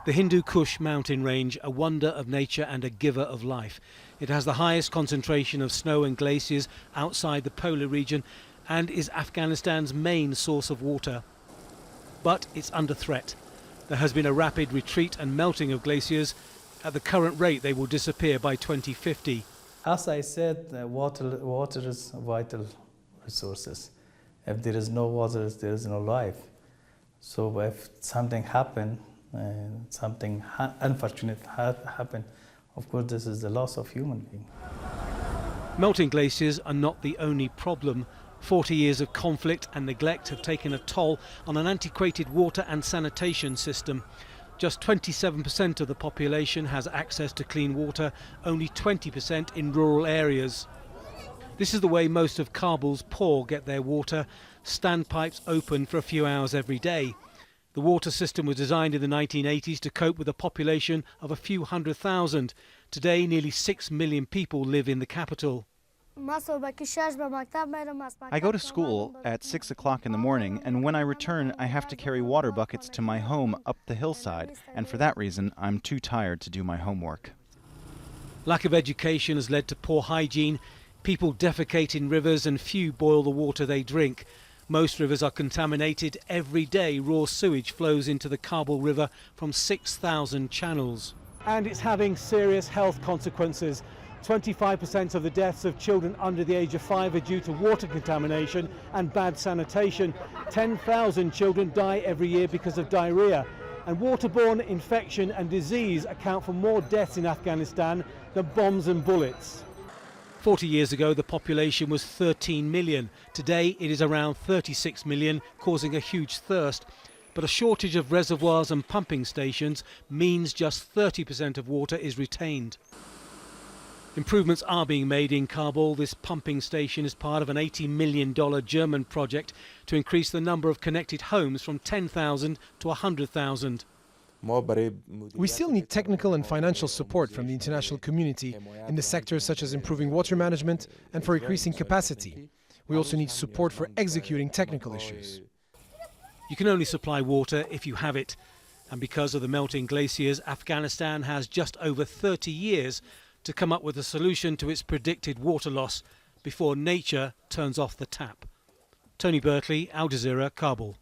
The Hindu Kush Mountain range, a wonder of nature and a giver of life. It has the highest concentration of snow and glaciers outside the polar region and is Afghanistan's main source of water. But it's under threat. There has been a rapid retreat and melting of glaciers. At the current rate, they will disappear by 2050. As I said, water is vital resources. If there is no water, there is no life. So if something happens, something unfortunate happen, of course this is the loss of human being. Melting glaciers are not the only problem. 40 years of conflict and neglect have taken a toll on an antiquated water and sanitation system. Just 27% of the population has access to clean water, only 20% in rural areas. This is the way most of Kabul's poor get their water, standpipes open for a few hours every day. The water system was designed in the 1980s to cope with a population of a few 100,000. Today, nearly 6 million people live in the capital. I go to school at 6 o'clock in the morning, and when I return, I have to carry water buckets to my home up the hillside, and for that reason, I'm too tired to do my homework. Lack of education has led to poor hygiene. People defecate in rivers and few boil the water they drink. Most rivers are contaminated. Every day, raw sewage flows into the Kabul River from 6,000 channels. And it's having serious health consequences. 25% of the deaths of children under the age of 5 are due to water contamination and bad sanitation. 10,000 children die every year because of diarrhea. And waterborne infection and disease account for more deaths in Afghanistan than bombs and bullets. 40 years ago, the population was 13 million. Today, it is around 36 million, causing a huge thirst. But a shortage of reservoirs and pumping stations means just 30% of water is retained. Improvements are being made in Kabul. This pumping station is part of an $80 million German project to increase the number of connected homes from 10,000 to 100,000. We still need technical and financial support from the international community in the sectors such as improving water management and for increasing capacity. We also need support for executing technical issues. You can only supply water if you have it. And because of the melting glaciers, Afghanistan has just over 30 years to come up with a solution to its predicted water loss before nature turns off the tap. Tony Birtley, Al Jazeera, Kabul.